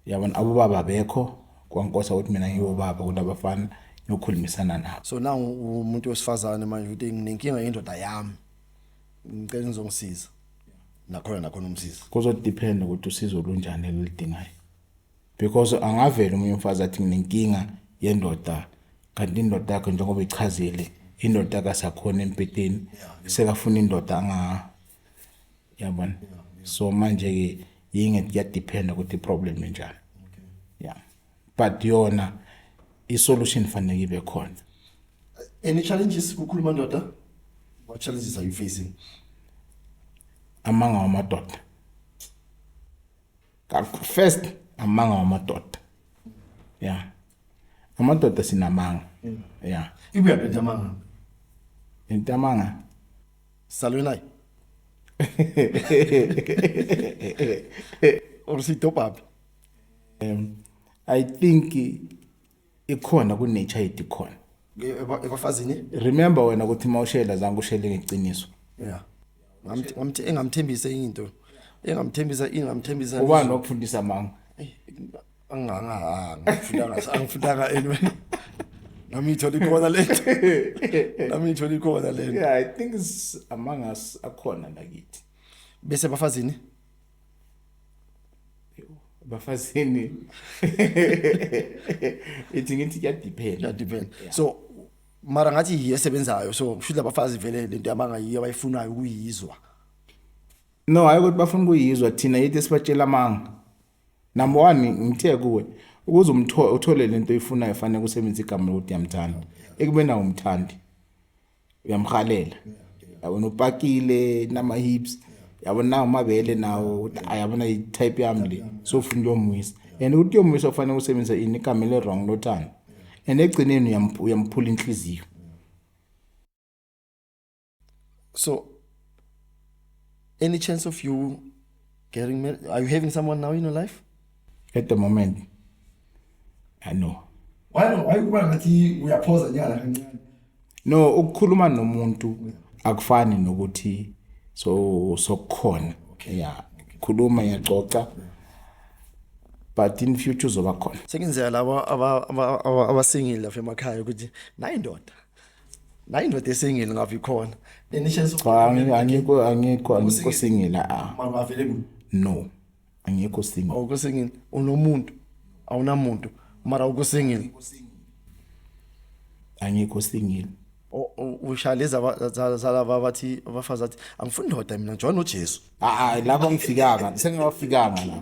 Yabona abobaba bekho kwankosa ukuthi mina ngiyobaba kulabafana nokukhulumisana nabo. So now umuntu wesifazane manje uthi nginenkinga yendoda yami. Ngicela ngizongisiza. Nakhona umsiza. Kuzo depend ukuthi usizo lunjani elidingayo. Because angavela umuntu umfazi athi nginenkinga yendoda kanti indoda yakhe njengoba ichazile indoda kasakhona empeteni sekafuna indoda yabona. So manje ke yinge depend ukuthi problem enjani. Yeah. But yona isolution fanele ibe khona. Any challenges ukukhuluma Ndoda? What challenges are you facing? Amanga wamadoda. First amanga wamadoda. Yeah. Amadoda sinamanga. Yeah. Ibuya phethe amanga. Intamanga. Salwenai. Or sitopapi. I think ikhona ku nature ikhona. ebafazini. Remember wena ukuthi mawushela zange ushele ngeqiniso. Yeah. Engamthembisa into. Engamthembisa. Ubani okufundisa manga? Angifundanga anyway. Nami ithola ikhona lento. Yeah, I think it's among us akhona lakithi. Bese bafazini. Bafazini. Ithi ngithi kuyadepend. Yeah. So mara ngathi yesebenzayo so shudla bafazi vele lento abangayiyo abayifunayo ukuyizwa. No, hayi ukuthi bafuna ukuyizwa thina yithi sibatshela amanga. Number 1 ngithe kuwe ukuze uthole lento oyifunayo fanele kusebenzisa igama lokuthi yamthanda. Ekubena umthandi uyamkhalela. Yabona upakile nama hips. Yabona amabele nawo ayabona i-type yami le so ufuna uyomwisa. And ukuthi uyomwisa ufanele usebenzisa igama le wrong lothanda. And egcineni uyamphula inhliziyo. So any chance of you getting married? Are you having someone now in your life? At the moment, I know. Why kuba ngathi uyaphoza nyana kancane? No, ukukhuluma nomuntu akufani nokuthi sokhona. Yeah, khuluma yacoca. But in future uzoba khona. Sekenzeka laba abasingile lapha emakhaya ukuthi nayi indoda esingile ngavi khona. Any chance of angikho singila available? No. Angikho single. Awukusingile unomuntu awunamuntu mara ukusingile. Angikho single. Ushaleza zalaba bathi abafazi athi angifuni indoda mina njengoba noJesu. Lapho ngifikanga sengafikanga la.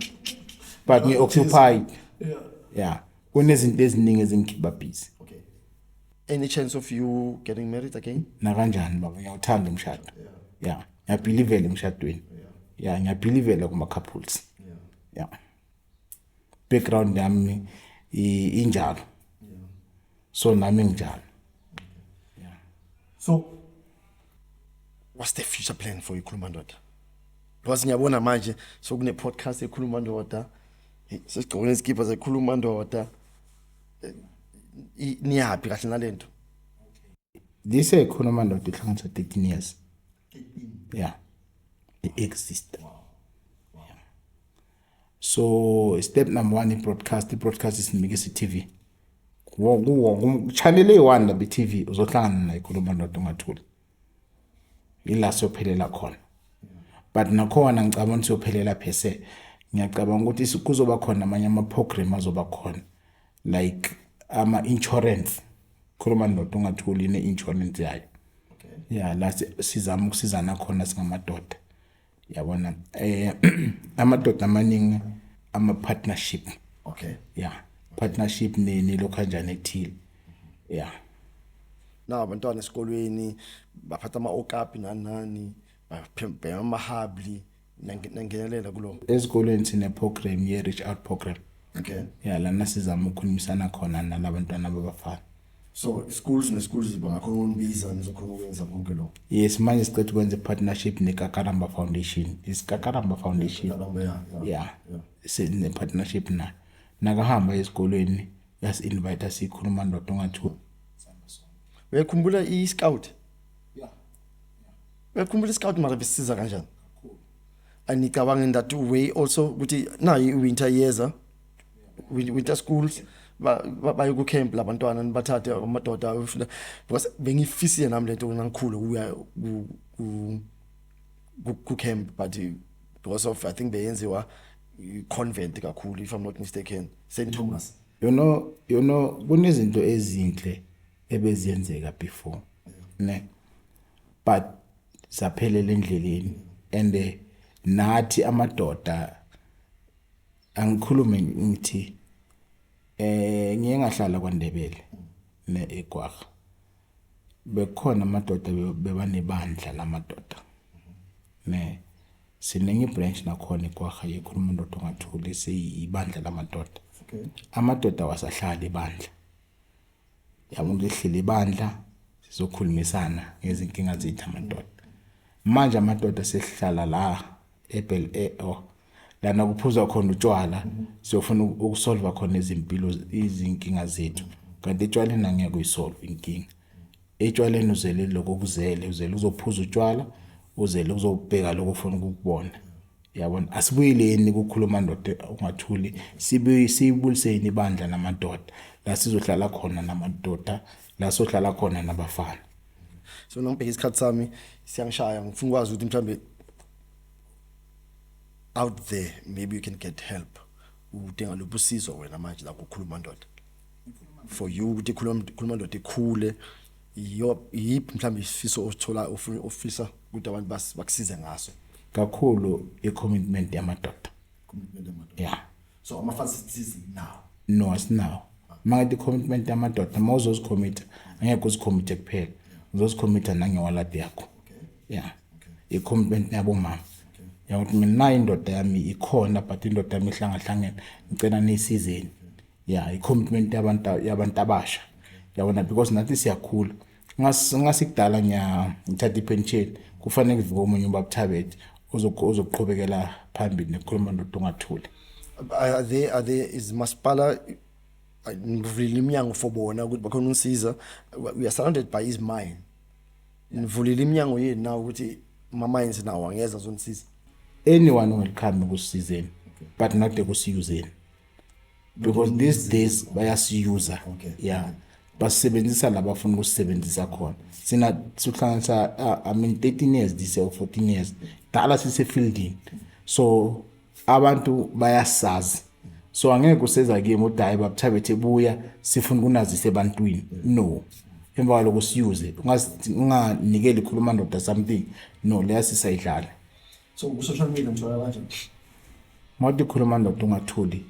But ngi-occupied. Yeah. Kunezinto eziningi ezingikhipha busy. Okay. Any chance of you getting married again? Nakanjani baba ngiyawuthanda umshado. Yeah. Ngiyabelievela emshadweni. Yeah, ngiyabelievela kuma couples. Yeah. Background yami injalo. So nami nginjalo. Yeah. So what's the future plan for ikhuluma ndoda? Because ngiyabona manje so kune podcast ekhuluma ndoda. Sesigqokile izikipa zekhuluma ndoda. Niyahappy kahle nalento? This ekhuluma ndoda ihlanganisa 13 years. Yeah. It exists. So step number 1 broadcast is Migisi TV. Channel A1 la BTV uzohlangana na ikhuluma ndoda ungathuli. Ila sophelela khona. But nakhona ngicabanga ukuthi sophelela phese. Ngiyacabanga ukuthi kuzoba khona amanye ama program azoba khona like ama insurance. Khuluma ndoda ungathuli ne insurance yayo. Yeah, la sizama ukusizana khona singamadoda. Yabona amadoda amaningi ama partnership. Okay. Yeah, partnership ne lokanjani ethile. Yeah. Na abantwana esikolweni baphatha ama okapi nani baphembe amahabli nangenelela kulo. Esikolweni sine program ye reach out program. Okay. Yeah, lana sizama ukukhulumisana khona nalabantwana abafana. So schools bangakhona ukunibiza nizokhona ukwenza konke lokho. Yes, manje sicela ukwenza partnership neKakaramba Foundation. Kakaramba Foundation. Yeah. Sine partnership na. Nakahamba esikolweni yas-invite sikhuluma ndoda ungathuli. Uyakhumbula i-scout? Yeah. Uyakhumbula i-scout mara besiza kanjani? Anicabanga in that way also ukuthi na winter years winter schools baye ku camp labantwana nibathathe amadoda ufuna because bengifisile nami lento ngikhulu uya ku camp but because of I think beyenziwa convent kakhulu if I'm not mistaken St Thomas. You know kunezinto ezinhle ebeziyenzeka before ne but saphelela endleleni and nathi amadoda angikhulume ngithi ngiye ngahlala kwaNdebele ne eGwagga bekhona amadoda bebanebandla lamadoda ne siningi branch nakhona eGwagga yekhuluma ndoda ongathuli siyibandla lamadoda. Okay. Amadoda wasahlala ibandla yabona lihlile ibandla sizokhulumisana ngezinkinga zethu amadoda. Manje amadoda sehlala la lana kuphuza khona utshwala siyofuna ukusolve khona izinkinga zethu kanti etshwaleni angeke uyisolve inkinga. Etshwaleni uzele lokho kuzele, uzele uzophuza utshwala, uzele uzobheka lokho ufuna ukubona. Yabona, asibuyeleni ukukhuluma ndoda ungathuli, siyibuliseni ibandla namadoda, la sizohlala khona namadoda, la sohlala khona nabafana. So nangibheka isikhathi sami siyangishaya, ngifuna ukwazi ukuthi mhlambe out there maybe you can get help udinga lo busizo wena manje la ukukhuluma ndoda for you ukuthi khuluma ndoda ikhule yiphi mhlambe isifiso osithola ofisa ukuthi abantu bakusize ngaso Kakhulu i-commitment yamadoda. Yeah. So ama-facilities now No, asinawo. Mangathi i-commitment yamadoda mawuzozicommit angeke uzicommit kuphela, uzozicommit nangewaladi yakho. Yeah. I-commitment yabomama. Yakuthi mina nayo indoda yami ikhona but indoda yami ihlangahlangene ngicela nisizeni. Yeah, i-commitment yabantu abasha. Yabona because nathi siyakhula. Ngasikudala ngithatha ipension kufanele ngivuke omunye ubaba Thabethe uzoqhubekela phambili nekhuluma ndoda ungathuli. Are there is masipala nivulile iminyango for bona ukuthi bakhona unsiza, we are surrounded by his mind. Nivulile iminyango yenu now ukuthi mines now angeza zonisiza. Anyone will come ukusizeni but not ekusiyuzeni. Because these days bayasiyuza. Yeah. Basebenzisa labafuna ukusebenzisa khona. Sina suhlanganisa 13 years this year or 14 years. Dala sise fielding. So abantu bayasazi. So angeke kuseza kimi uthi hayi babuthabethe buya sifuna kunazisa ebantwini. No. Emva lokho siyuze. Unganikeli ikhuluma ndoda something. No, leya sisayidlala. So ku social media ngithola kanjani? Mawuthi khuluma ndoda ungathuli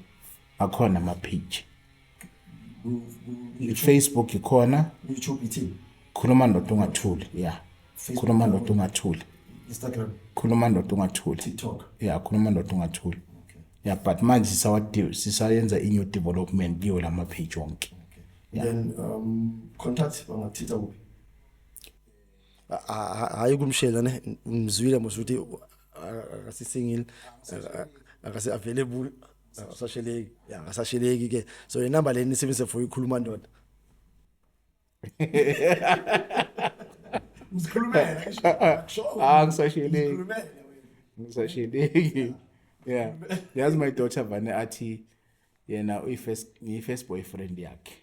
akhona ama page. Facebook ikhona, YouTube ithini? khuluma ndoda ungathuli. Yeah. Khuluma ndoda ungathuli. Instagram, khuluma ndoda ungathuli. TikTok. Yeah, khuluma ndoda ungathuli. Yeah, but manje sisayenza i-new development kiyo lama page wonke. Then contact bangathitha kuphi? Hayi kumshela ne umzwile mos ukuthi akasisingile akasi available asasheleki, yeah asasheleki ke, so le number leni nisebenzise for ikhuluma ndoda. Usikhulumela ngisasheleki. Yeah. Yazi my daughter vane athi yena first boyfriend yakhe.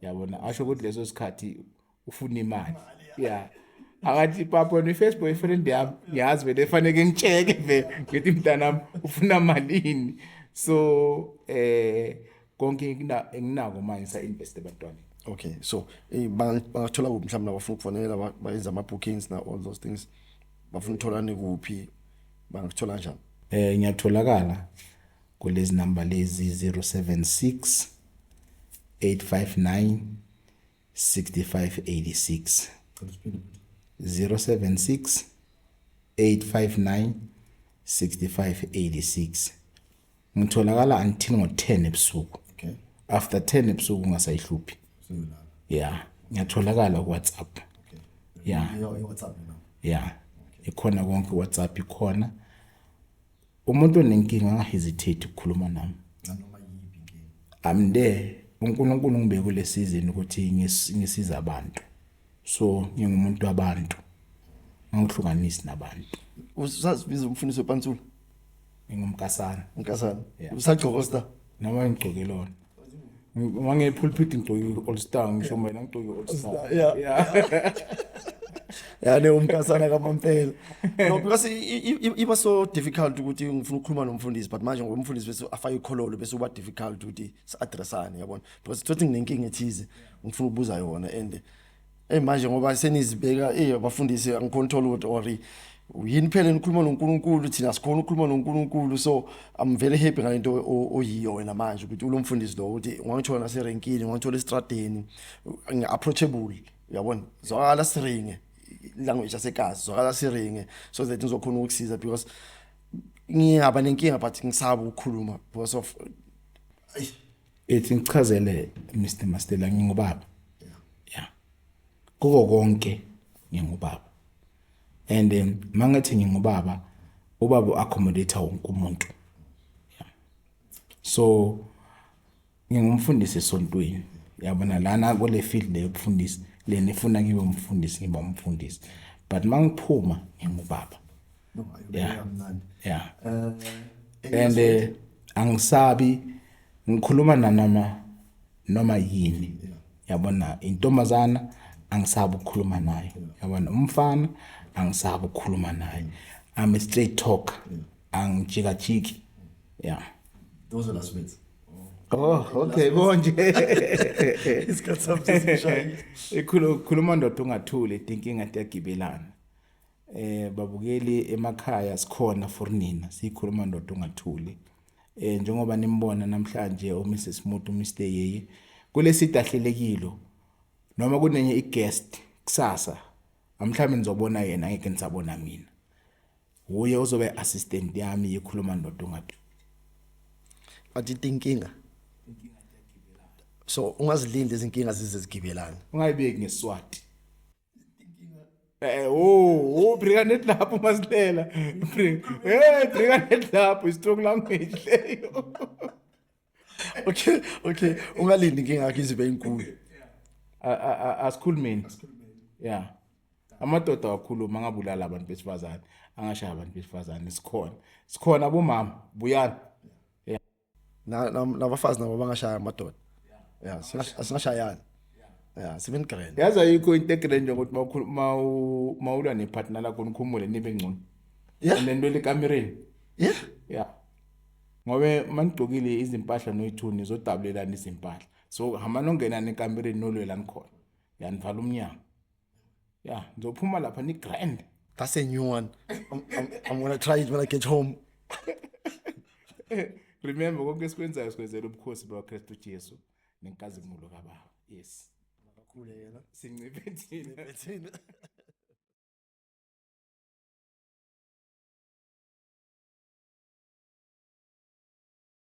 Yabona asho ukuthi leso sikhathi ufuna imali. Yeah. Akathi papa no first boyfriend yami yazi vele fanele ngicheke vele ngithi mntanami ufuna malini. So konke nginako manje sa invest ebantwana. Okay, so bangathola kuphi mhlawumbe abafuna ukufonela bayenza ama bookings na all those things, bafuna utholane kuphi bangakuthola kanjani? Ngiyatholakala kulezi number lezi 076 859 6586 076 859 6586. Ngitholakala until ngo10 ebusuku. Okay. After 10 ebusuku ngasayihluphi. Yeah, ngiyatholakala ku WhatsApp. Okay. Yeah. WhatsApp now. Yeah. Ikhona konke WhatsApp ikhona. Umuntu onenkinga angahesitate ukukhuluma nami. Noma yipi inkinga. I'm there. uNkulunkulu ngibeke kule season ukuthi ngisiza abantu. So ngingumuntu wabantu. Angihlukanisi nabantu. Usazibiza umfundisi wePantsula? Ngingumkasana. Unkasana. Yeah. Usagcoka star? Nama ngigcoke lona. Mange pulpit ngigcoke all star ngisho mina ngigcoke all star. Yeah. Yani umkasana kaMampela. No, because it was so difficult ukuthi ngifuna ukukhuluma nomfundisi, but manje ngomfundisi bese afaka ikhololo bese uba difficult ukuthi si-addressane, yabona. Because thothi nginenkinga ethize ngifuna ukubuza yona and manje ngoba senizibeka abafundisi angicontrol ukuthi ori yini phela nikhuluma noNkulunkulu, thina sikhona ukukhuluma noNkulunkulu, so I'm very happy ngalento oyiyo wena manje ukuthi ulomfundisi lo ukuthi ungangithola naserenkini, ungangithola estradeni, approachable, yabona. Zwakala siringe language yasekazi, zwakala siringe so that ngizokhona ukusiza, because ngiyaba nenkinga but ngisaba ukukhuluma because of ethi ngichazele Mr. Mastela ngingubaba. Yeah. Kuko konke ngingubaba. And mangathi ngingubaba, ubaba accommodator wonke umuntu. Yeah. So ngingumfundisi esontweni. yabona lana kule field le yokufundisa le nifuna ngibe umfundisi ngiba umfundisi but mangiphuma ngingubaba yeah yeah and angisabi ngikhuluma noma yini yabona intombazana angisabi ukukhuluma naye yabona umfana angisabi ukukhuluma naye I'm a straight talker angijika jiki yeah those are last words. oh okay konje Isikhathi sami sesishaya. khuluma ndoda ungathuli inkinga tiyagibelana babukeli emakhaya sikhona for nina sikhuluma ndoda ungathuli njengoba nimbona namhlanje uMrs Smooth uMr Yeye kulesida ahlelekilo noma kunenye iguest kusasa amhlanje nizobona yena ngeke nisabona mina uye uzobe assistant yami yikhuluma ndoda ungathuli Athi inkinga. So ungazilindi izinkinga zize zigibelana. ungayibeki ngeSwati brigade lapho masilela brigade lapho strong language leyo Okay, ungalindi inkinga yakho izibe inkulu. asikhulumeni yeah amadoda wakhuluma angabulala abantu besifazane angashaya abantu besifazane sikhona abomama buyani Nabafazi nabo bangashaya amadoda. Yeah, singashayana. Yeah, 7 grand. yaza yikho into egrand njengokuthi mawulwa nepartner lakho nikhumule nibe ngcono Yeah. and then lekamereni Yeah. yeah ngobe manigqokile izimpahla noyithuni zodabulelana izimpahla so hamba nongena nekamereni nolwelana khona yanivala umnyango yeah ngizophuma lapha ni grand That's a new one. I'm gonna try it when I get home. remember konke sikwenzayo sikwenzela ubukhosi bakaKristu Jesu nenkazimulo kaBaba yes Cool yena. sinciphe thina Bethina.